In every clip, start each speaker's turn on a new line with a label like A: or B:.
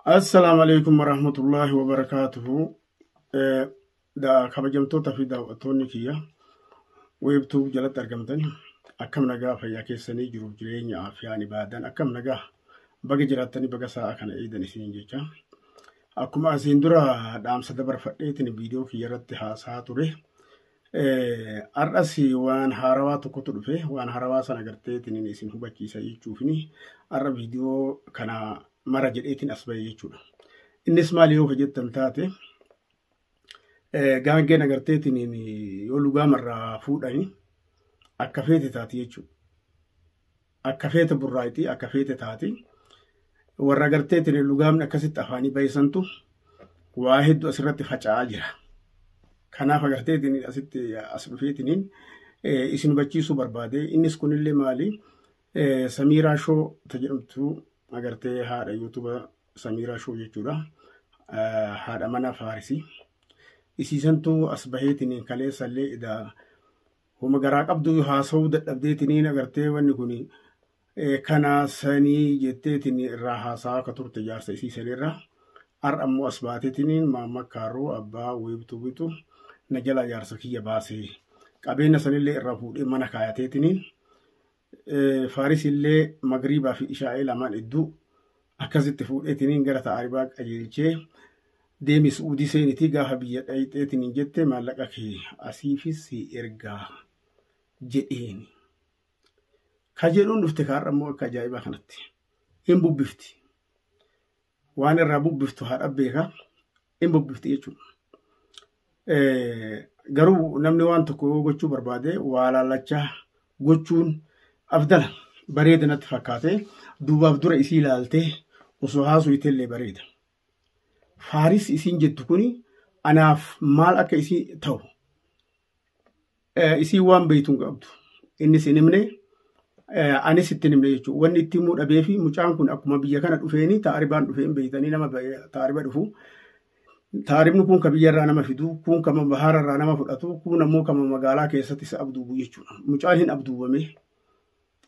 A: السلام عليكم ورحمة الله وبركاته. دا كبجمتو تفيدا وطوني كيا ويبتو جلت أرقمتني أكم نجا فيا كيسني جروب جريني عافياني بعدين أكم نجا بقى جراتني بقى ساعة كان عيدا نسين جيكا أكم أزيندرا دام سدبر فتيتني فيديو كي يرتها ساتوري أرأسي وان هارواتو كتر فيه وان هارواسا نجرتيتني نسين هو بكيسا يشوفني أرى فيديو كان مرة جديتين أسبوعي يجونا. الناس ما ليه وجدت تمتاتي. جانجي نقرتين إني يقولوا مرة فوداني. أكفيت تاتي يجو. أكفيت برايتي أكفيت تاتي. ورقرتين إني لقام نكست أفاني بيسنتو. واحد أسرت فجأة أجرا. كنا فقرتين إني أسرت أسرفيتين. إسنو بتشيسو بربادي. الناس كون اللي مالي. سميرة شو تجربتو. agartee haadha yuutuba Samiraa Shoo jechuudha. Haadha mana Faarisii. Isiisantuu as baheetiin kaleessallee idaa homa garaa qabdu haasa'uu dadhabdeetiin agartee wanni kun kana sanii jetteetiin irraa haasaa akka turte jaarsa isiisanirra. Har'a ammoo as baateetiin maamma kaaroo abbaa weebtuu bitu na jala jaarsa kiyya baasee qabeenya sanillee irraa fuudhee mana kaayateetiin. فارس اللي مغربا في إشاعي لمان إدو أكازت فوقتين غير تعريباك أجيلشي ديمي سعودي سينتي غاها بيات أيتين جت مالك أكي أسيفي سي إرغا جئيني كاجلون نفتكار أمو كجايبا خانتي إن بوبفتي وان الرابو بفتو هار أبيها إن بوبفتي يجون غرو نمني وان تكو غوچو برباده والا لچا غوچون أفضل بريدة نتفكاته دوبا بدور إسي لالته وصوهاسو يتلي بريدة فارس إسين جدتكوني أنا مال أكا إسي تو إسي وان بيتون قبضو إني سنمني أنا ستنمني يجو وان التيمور أبيفي مجان كون أكما بيا كانت أفيني تاريبان أفين بيتاني نما تاريبان أفو تاريب نكون كبير رانا ما فيدو كون كما بحار رانا ما فداتو كون مو كما مغالا كيساتي سأبدو بيجو مجان أبدو بمي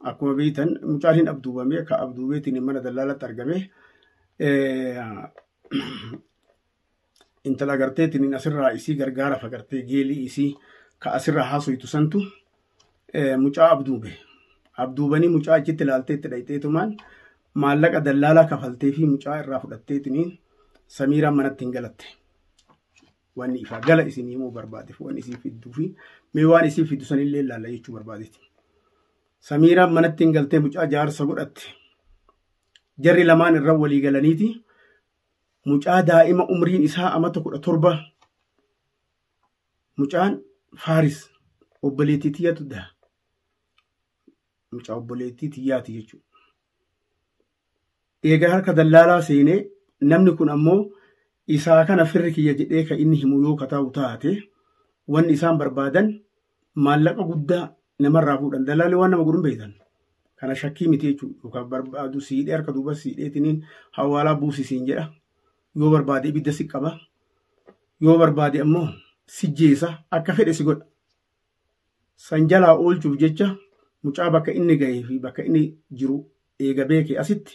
A: أكما بيتن مجاهين أبدو بمي كأبدو بيتني من دلالة ترجمه إنت لقرتي إن أسر رئيسي جرجارة فقرتي جيلي إسي كأسر حاسو يتسنتو مجا أبدو به أبدو بني مجا جت لالتي تلاقي تمان مالك دلالة كفلتي في مجا الرافضتي تنين سميرة من تنجلت واني فجل إسني مو بربادي واني إسي في الدوفي ميوان إسي في دوسني الليل لا يجوا بربادي سميرة من تنقلتي مجا جار سقرت جري لمان الرولي قالنيتي مجا دائما أمرين إسها أمتك تربة مجان فارس وبليتي تياتو ده مجا وبليتي تياتي يجو إيجا هركا دلالة سيني نمنكن أمو إسها كان فرق يجئيك إنه ميو كتاو تاتي وان إسان بربادن مالك قد نمر فودان دلالي وانا مغرون بيدان كان شكي متيجو يوكا بربادو سيدي اركا دوبا سيدي تنين حوالا بوسي سينجرا يو بربادي بيدا سيكابا يو بربادي امو سيجيسا اكا فيدي سيقود سنجالا اول شوف جيجا مچا بكا اني غاي في بكا اني جرو ايغا بيكي اسيت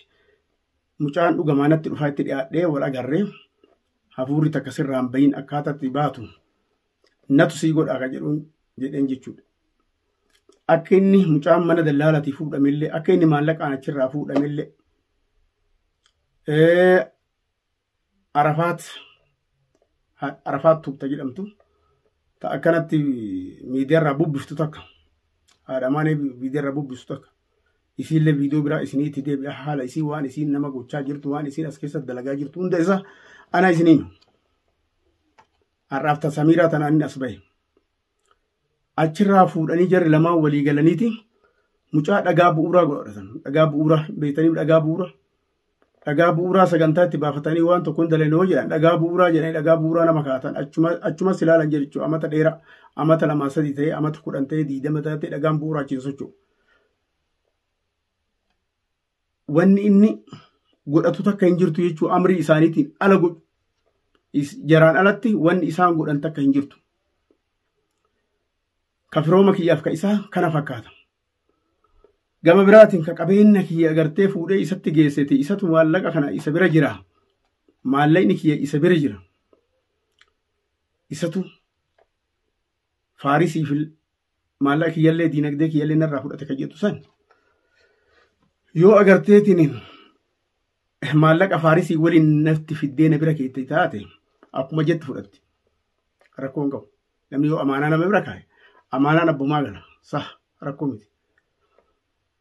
A: مچان دوغا مانت رفايت دي ولا غاري حفوري تكسر رامبين اكاتا تباتو ناتو سيقود اكا جرون جدين جيچو أكني مجام من دلالة تفوق أميلي أكني مالك أنا كرا فوق أميلي عرفات تبتجي أمتو تأكنت ميدير ربوب بفتوتك هذا ماني ميدير ربوب بفتوتك يصير له فيديو برا إسني تدي بحالة يصير وان يصير نما قوتشا جرت وان يصير أسكيس الدلجا جرتون ده إذا أنا يصيرين عرفت سميرة تناني أسبوعي أشرا فود أني جر لما ولي قالنيتي مجا دغا بورا غورسن دغا بورا بيتني دغا بورا سغنتاتي بافتاني وان تو كوندل نوجا دغا بورا جني دغا بورا نمكاتن اچما سلالا جرچو امتا ديرا امتا لما سديتي امتا كودنتي دي دمتاتي دغا بورا چيسوچو ون اني غدتو تكن جرتو يچو امري اسانيتي الا غد جران الاتي ون اسان غدن تكن جرتو كفرومك يافك إسا كان فكاتا جام براتين كقبينك يا أجرتي فودي إسات جيستي إسات موالك أخنا إسا برجرا maallaqni kiyya isa bira jira. Isatu Faarisii fi maallaqa kiyyallee diinagdee kiyyallee narraa fudhate kan jettu san yoo agarteetiin maallaqa Faarisii waliin nafti fiddee na bira keettee taate akkuma jettu fudhatti. Rakkoon qabu. Namni yoo amaanaa nama bira kaa'e amaanaan abbumaa gala. Sah rakkoo miti.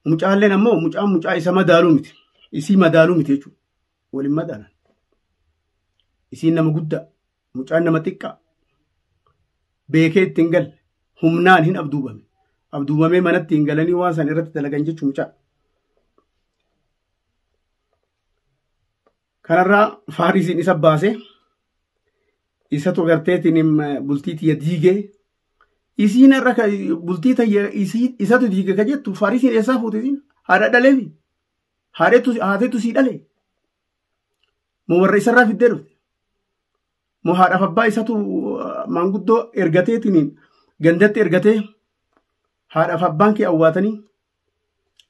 A: Mucaalleen ammoo mucaa isa madaaluu miti. Isii madaaluu miti jechuudha. Waliin madaalan. Isiin nama guddaa. Mucaan nama xiqqaa. Beekee ittiin galle. Humnaan hin abduubame. Abduubamee manatti hin galanii waan san irratti dalagan jechuun mucaa. Kanarraa Faarisiin isa baasee isatu agarteetiin bultii tiyya diigee isiin irra bultii tiyya isatu diigee ka jettu Faarisiin eessaa fuute isiin haadha dhaleefi haateetu sii dhalee moo warra isarraa fiddee dhufte moo haadhaaf abbaa isatu maanguddoo ergateetiin gandatti ergatee haadhaaf abbaan kee awwaatanii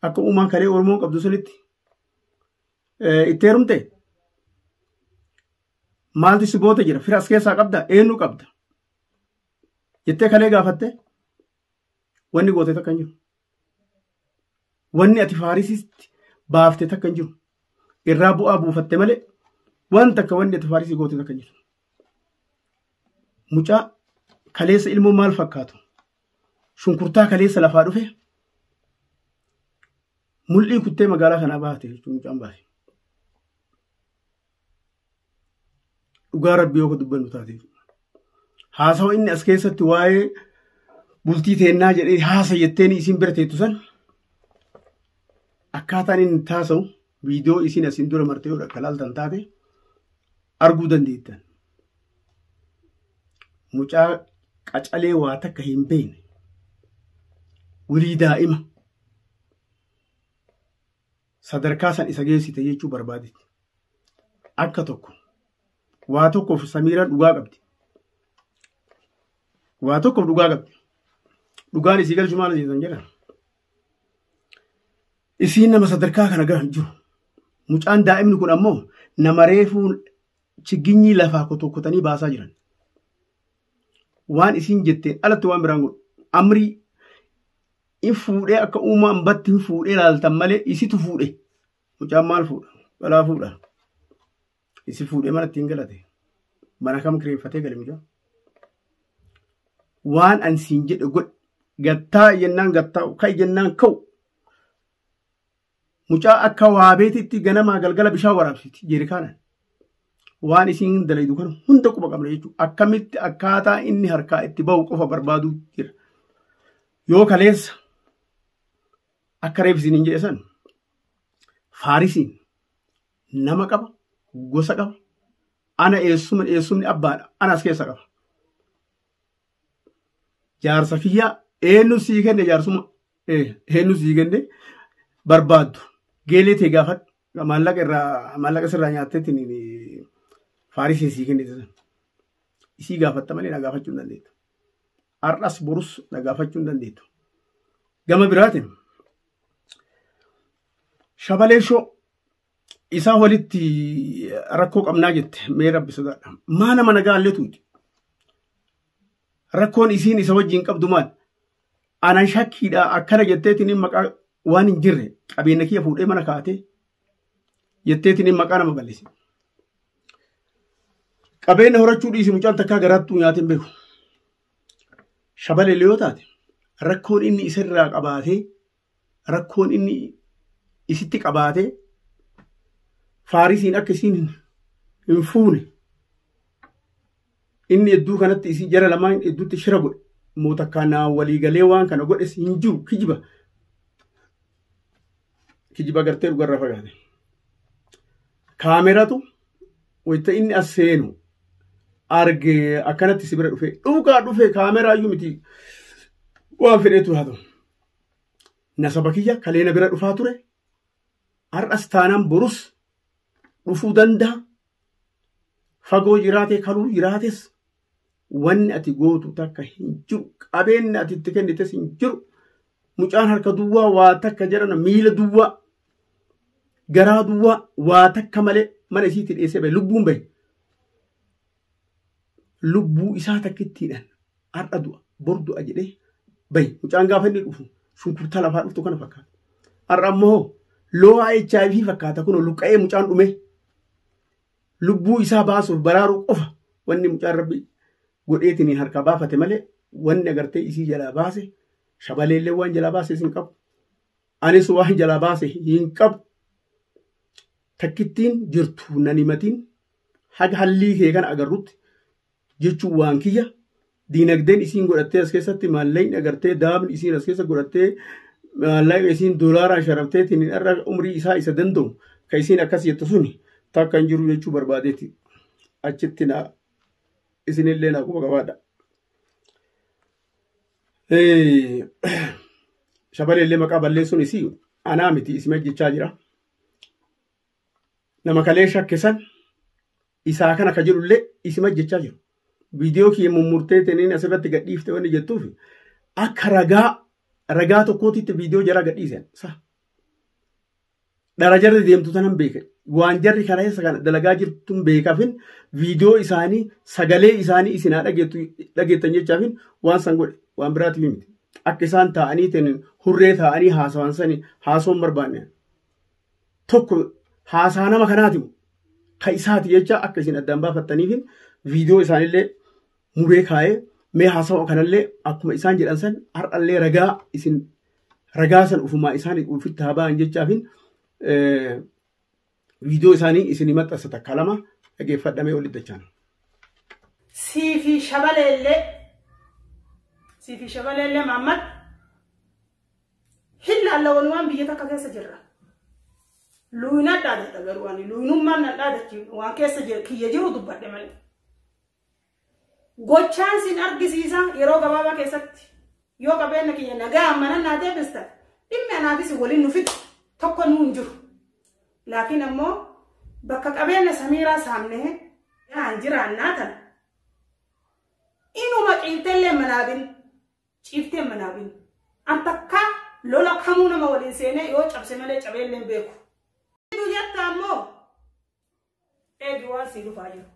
A: akka uumaa kalee Oromoo qabdu sanitti itti heerumte. Maaltu si goote jira? Fira as keessaa qabda? Eenyu qabda? Jettee kalee gaafatte wanni goote takka hin jiru. Wanni ati Faarisiitti baafte takka hin jiru. Irraa bu'aa buufatte malee waan takka wanni ati Faarisii goote takka hin jiru. Mucaa kaleessa ilmoo maal fakkaatu? Shunkurtaa kaleessa lafaa dhufe mul'ii kuttee magaalaa kanaa baate jechuun mucaan baase. Dhugaa Rabbii yoo dubbannu taateef haasawa inni as keessatti waa'ee bultii teennaa jedhee haasa jetteen isin bira teettu san akkaataan inni taasa'u viidiyoo isin asin dura martee yoo kalaaltan taate arguu dandeettan. Mucaa qacalee waa takka hin beekne walii daa'ima sadarkaa san isa geessite jechuu barbaadetti akka tokko. Waa tokkoof Samiiraan dhugaa qabdi. Waa tokkoof dhugaa qabdi. Dhugaan isii galchu maal jedhan jedhan. Isiin nama sadarkaa kana gara jiru. Mucaan daa'imni kun ammoo nama reefuu chiginyii lafaa kotokkotanii baasaa jiran. Waan isiin jetteen alatti waan biraan godhu. Amrii in fuudhee akka uumaan batti hin fuudhee laaltan malee isitu fuudhe. Mucaan maal fuudha? Balaa fuudha. Isi fuudhee mana ittiin galate. Mana kam kireeffatee gale mucaa. Waan ansiin jedhe godhe gattaa jennaan gattaa kai jennaan ka'u. Mucaa akka waabeetitti ganamaa galgala bishaan waraabsiti jeerikaanan. Waan isiin dalaydu kan hunda quba qabna jechuudha. Akkamitti akkaataa inni harkaa itti bahu qofa barbaaduu jira. Yoo kaleessa akka reefisiin hin jedhe san Faarisiin nama qaba. Gosa qaba. Ana eessumni abbaadha. Ana as keessa qaba. Jaarsa kiyyaa eenyu sii kenne jaarsuma eenyu sii kenne barbaaddu. Geelee ta'e gaafadhu. Maallaqa sirraa nyaatteetiin Faarisiin sii kennite sana. Isii gaafatta malee na gaafachuu hin dandeettu. Har'as borus na gaafachuu hin dandeettu. Gama biraatiin shabalee shoo isaa walitti rakkoo qabnaa jette mee rabbi sodaadha. Maa nama nagaallee tuuti. Rakkoon isiin isa wajjin qabdu maal? Anan shakkiidha akkana jetteetiin maqaa waan hin jirre qabeenya kiyya fuudhee mana kaatee jetteetiin maqaa nama balleesse. Qabeenya horachuu dhiisi mucaan takkaa garaattuu nyaatiin beeku. Shabalee yoo taate rakkoon inni isarraa qabaatee rakkoon inni isitti qabaatee Faarisiin akka isiin hin fuune inni hedduu kanatti isii jara lamaan hedduutti shira godhe moo takkaanaa waliigalee waan kana godhes hin jiru kijiba gartee dhugarraa fagaate. Kaameratu wayita inni as seenu arge akkanatti si bira dhufe dhugaa dhufe kaameraa iyyuu miti waan fedheetu haa ta'u. Nasaba kiyya kaleena bira dhufaa ture har'as taanaan borus dhufuu danda'a. Fagoo jiraatee kaluu jiraates wanni ati gootu takka hin jiru. Qabeenyi ati itti kennites hin jiru. Mucaan harka duwwaa waa takka jedhana miila duwwaa garaa duwwaa waa takka malee mana isiitti dhiyeessee bahe lubbuun bahe. Lubbuu isaa takkittiidhaan har'a du'a bor du'a jedhee bahe. Mucaan gaafa inni dhufu shunkurtaa lafaa dhuftu kana fakkaata. Har'a ammoo lo'aa HIV fakkaata kun luqqa'ee mucaan dhume. Lubbuu isaa baasuuf baraaruu qofa wanni mucaan rabbi godheetiin harka baafate malee wanni agartee isii jalaa baase shabaleellee waan jalaa baase hin qabu. Anis waan jalaa baase hin qabu. Takkittiin jirtu nan himatiin haga hallii kee kana agarrutti jechuun waan kiyya diinagdeen isiin godhattee as keessatti maallaqni agartee daabni isiin as keessa godhattee maallaqa isiin doolaaraan sharafteetiin irra umrii isaa isa danda'u kan isiin akkas jettu suni takka hin jiru jechuu barbaadeeti. Achitti na isinillee naa quba qabaadha. Shabaleellee maqaa balleessuun isii anaa miti isima jechaa jira. Nama kalee shakkisan isaa kana ka jedhullee isima jechaa jiru. Viidiyoo kiyya mummurtee taniin asirratti gadhiifte wanni jettuuf akka ragaa tokkootitti viidiyoo jara gadhiisan. Dhara jarri deemtu tanan beeka. Waan jarri kana keessa kana dalagaa jirtuun beekaafin viidiyoo isaanii sagalee isaanii isinaa dhageettan jechaafin waan san godhe waan biraatiif miti. Akka isaan taa'anii taniin hurree taa'anii haasawan sanii haasoon barbaanne. Tokko haasaa nama kanaati ka isaati jecha akka isin addaan baafattaniifin viidiyoo isaanillee muree kaa'ee mee haasawa kanallee akkuma isaan jedhan san har'allee ragaa san ufumaa isaanii ufitti haa ba'an jechaafin viidiyoo isaanii isin maxxansa takka lama dhageeffadhamee ol iddachaan.
B: Siifi shabaleellee Mahammad hillalla waan biyya takka keessa jirra. Luina dhaadata garuu ani luinummaan nan dhaadachi waan keessa kiyya jiru dubbadhe malee. Gochaan sin argisiisa yeroo gabaabaa keessatti yoo qabeenya kiyya nagaa ammanan naa deebista dhimmi anaafis waliin nu fixu tokko nu hin jiru. Laakiin ammoo bakka qabeenya Samiiraa saamnee yaan jiraannaa tana. Inuma ciiftee manaabin. An takka lola kamuu nama waliin seenee yoo cabse malee cabeelleen beeku. Itu jetta ammoo eegi waan sii dhufaa jiru.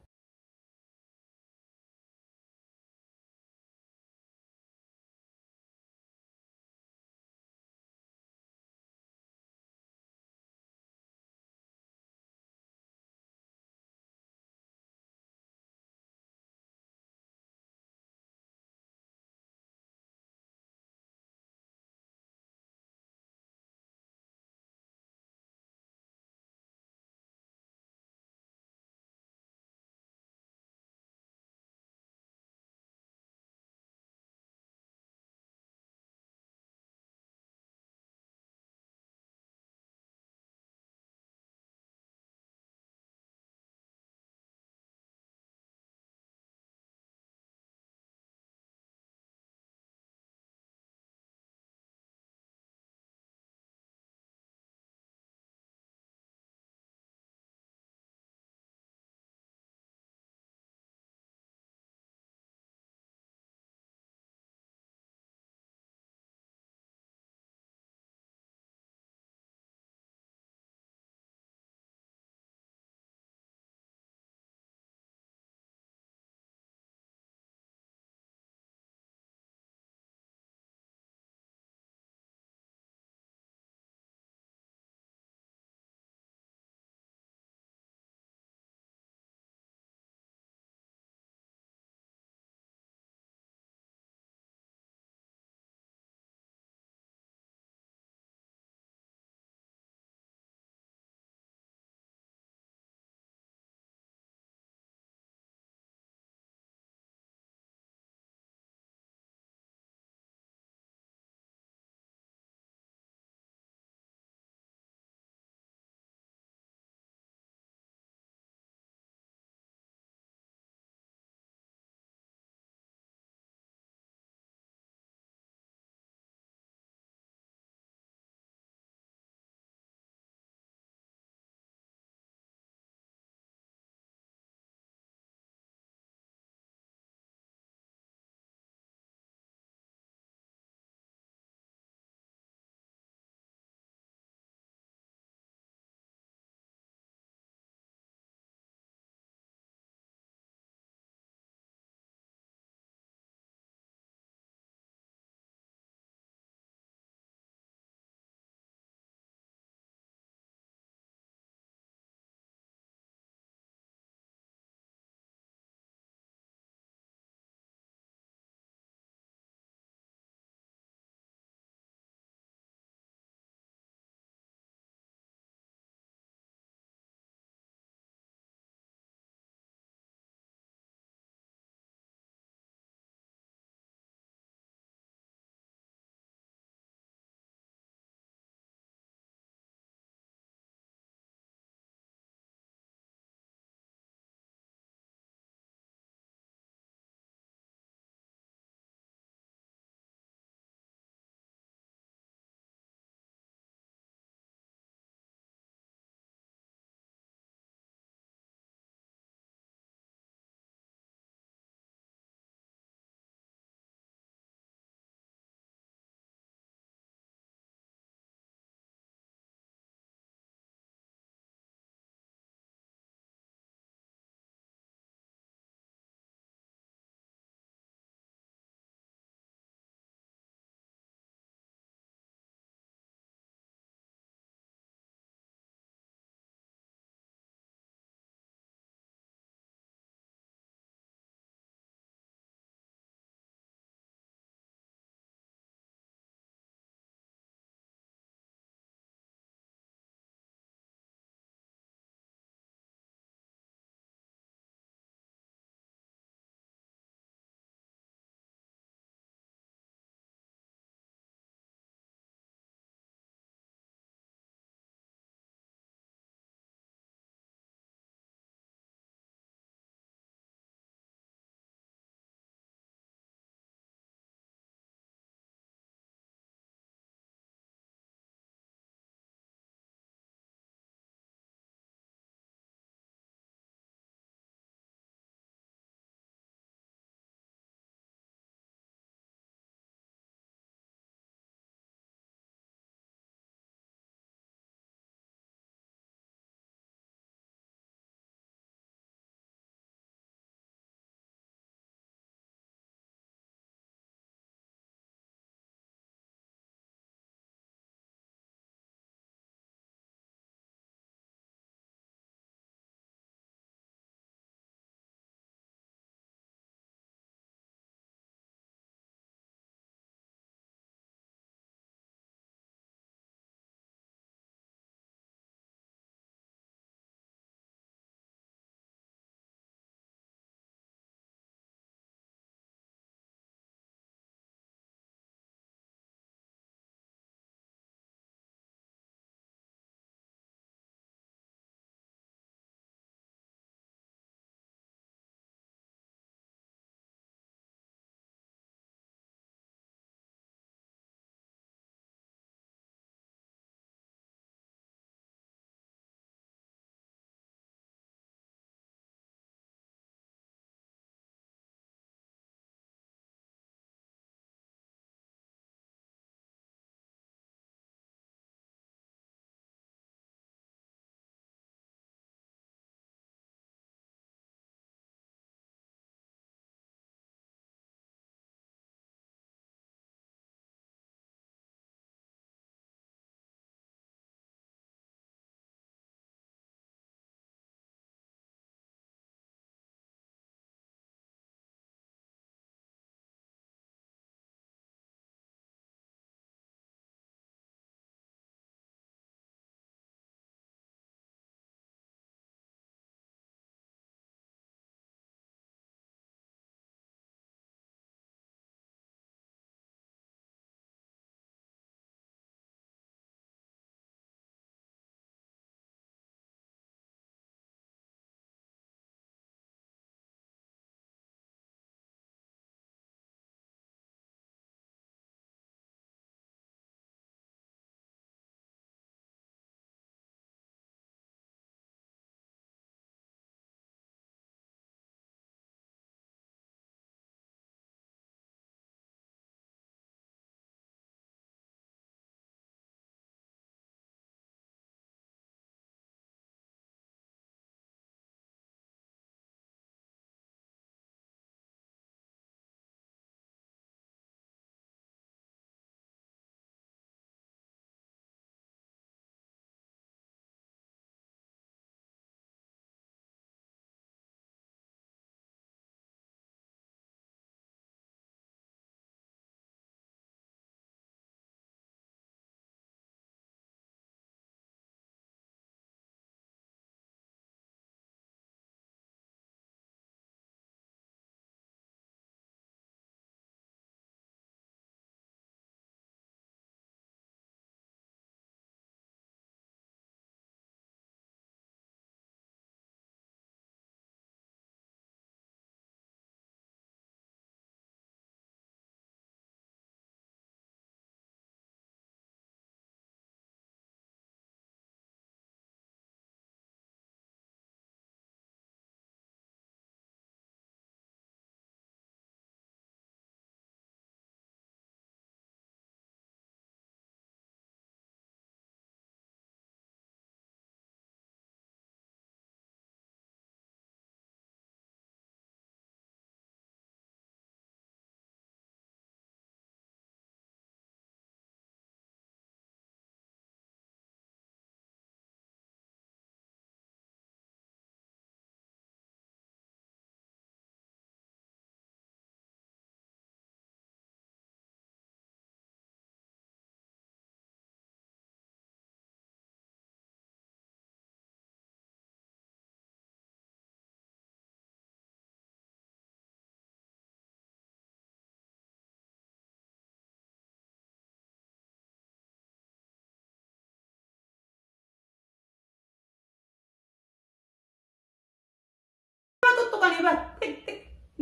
B: tuqanii bar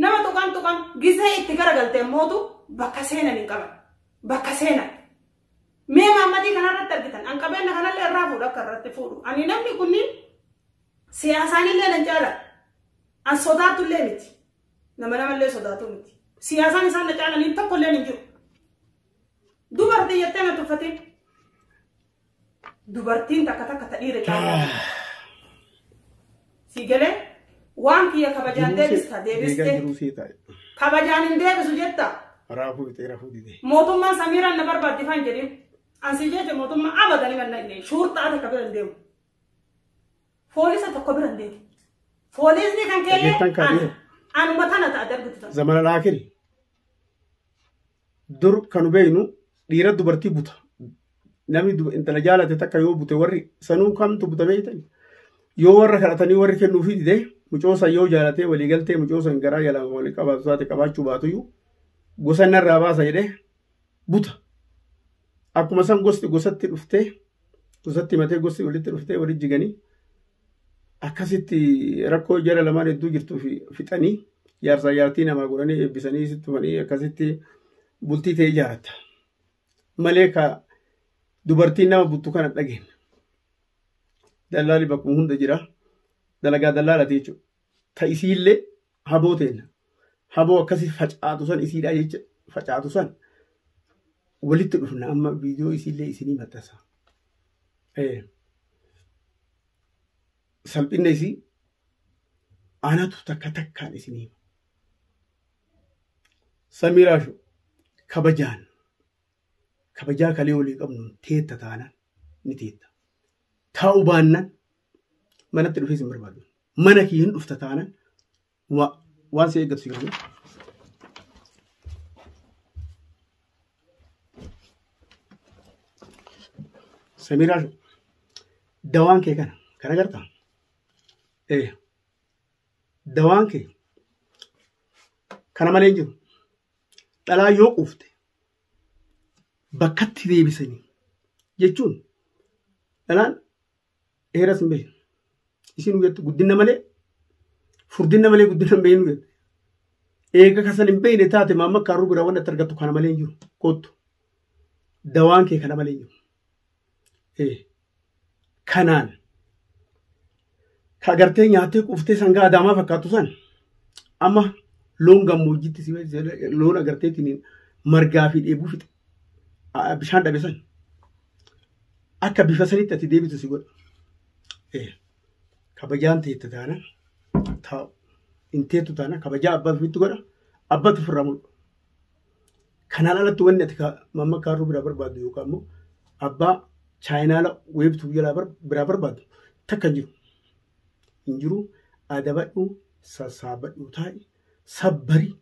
B: nama tuqan gisee itti garagalte mootu bakka seenan hin qaban bakka seenan mee Maammadii kanarratti argitan an qabeenya kanallee irraa fuudhu akka irratti fuudhu ani namni kunniin siyaasaanillee nan caala an sodaatullee miti namallee sodaatu miti siyaasaan isaan na caalanii tokkollee hin jiru dubartii jettee na tuffatiin dubartiin takka ta dhiira caalaa si galee waan kiyya kabajaan deebiste kabajaan hin deebisu jetta
A: raafuu bitee raafuu dide
B: mootummaan Samiiraan na barbaadifan jedhin ansi jeche mootummaa abadanii manna inni shuurtaa takka biran deemu poolisa tokko biran deemu poolisni kan keellee anuma tana ta'a darbitu
A: zamana laakiri dur kanu beeynu dhiira dubartii buta namni intala jaalate takka yoo bute warri sanuu kamtu buta beeytan yoo warra kadhatanii warri kennuufi dide mucoosa yoo jaalatee walii galtee mucoosa garaa jalaan walii qabaatu taate qabaachuu baatuyyuu gosa narraa baasa jedhee buta akkuma san gosti gosatti dhuftee gosatti matee gosti walitti dhuftee walitti jiganii akkasitti rakkoo jara lamaan hedduu jirtuu fi fixanii jaarsaa jaartii namaa godhanii eebbisanii sitti dhufanii akkasitti bultii ta'ee ijaarata malee ka dubartiin nama buttu kana dhageen dallaali bakkuma hunda jira dalagaa dallaalati jechuudha ta isiillee haboo ta'enna haboo akkasi facaatu san isiidhaa jecha facaatu san walitti dhufna amma viidiyoo isiillee isinii maxxansa salphinna isii anatu takka takkaan isinii Samiiraashu kabajaa kalee walii qabnu teetta taanaan ni teetta taa'u baannaan manatti dhufee sin barbaadu mana kii hin dhufta taanaan waan si eeggatu si galu Samiiraashu dawaan kee kana gartaa dawaan kee kana malee hin jiru dhalaa yoo quufte bakkatti deebisanii jechuun dhalaan dheeras hin beekne isin ugettu guddina malee furdina malee guddina hin beeknu jette eega kasan hin beekne taate maamma kaaruu bira waan argattu kana malee hin jiru kottu dawaan kee kana malee hin jiru kanaan ka agartee nyaattee quuftee sangaa adaamaa fakkaatu san amma loon gammoojjitti si loon agarteetiin margaa fi dheebuu fixe bishaan dhabe san akka bifa sanitti ati deebitu si godha kabajaan teetta taana taa'u inteetu taana kabajaa abbaa fiitti godha abbatu firraa mul'u kanaan alatti wanni ati mamma kaaruu biraa barbaaddu yookaan immoo abbaa chaayinaala weebtuu jalaa biraa barbaaddu takka hin jiru adabadhu sassaabadhu taa'i sabbarii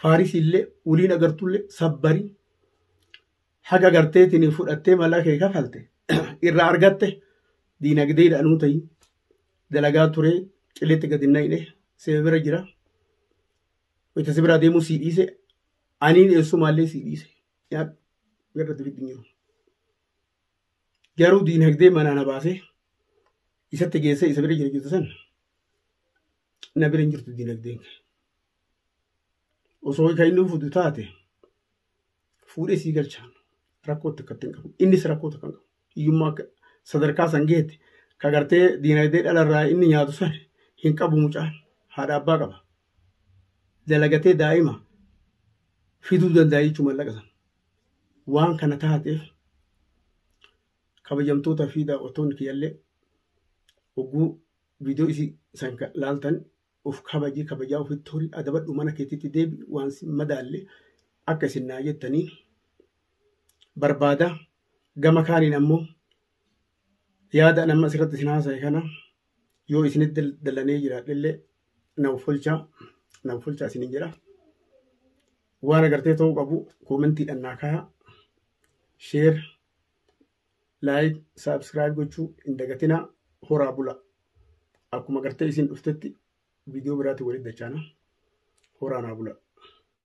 A: faarisiillee uliin agartullee sabbarii haga agarteetiin fudhattee mallaa kee kafalte irraa argatte diinagdeedhaanuu ta'ii dalagaa turee qileetti gadi naqne see bira jira wayita si biraa deemuu sii dhiise aniin eessumaallee sii dhiise yaad garratti fiddi jiru garuu diinagdee manaana baasee isatti geessee isa bira jira jirtu san na bira hin jirtu diinagdeen osoo kan inni fuudhu taate fuudhee sii galchaan rakkoo takkatti hin qabu innis rakkoo takka hin qabu hiyyummaa sadarkaa san geette ka gartee diinagdee dhalarraa inni nyaatu san hin qabu mucaan haadha abbaa qaba dalagatee daa'ima fiduu danda'a jechuu mallaqa san waan kana taateef kabajamtoota fi daawwattoonni kiyyallee ogguu viidiyoo isii san laaltan of kabajaa ofitti horii adabadhu mana keetitti deebi waan madaallee akka isin naa jettanii barbaada gama kaaniin ammoo yaada nama asirratti isin haasa'e kana yoo isinitti dallanee jiraadhellee naaf folchaa isinin jedha waan agartee ta'uu qabu koomentiidhaan naa kaayaa sheer laayik saabskiraayib gochuu hin dagatinaa horaa bula akkuma agartee isin dhuftetti viidiyoo biraatti walitti dachaana horaa naa bula.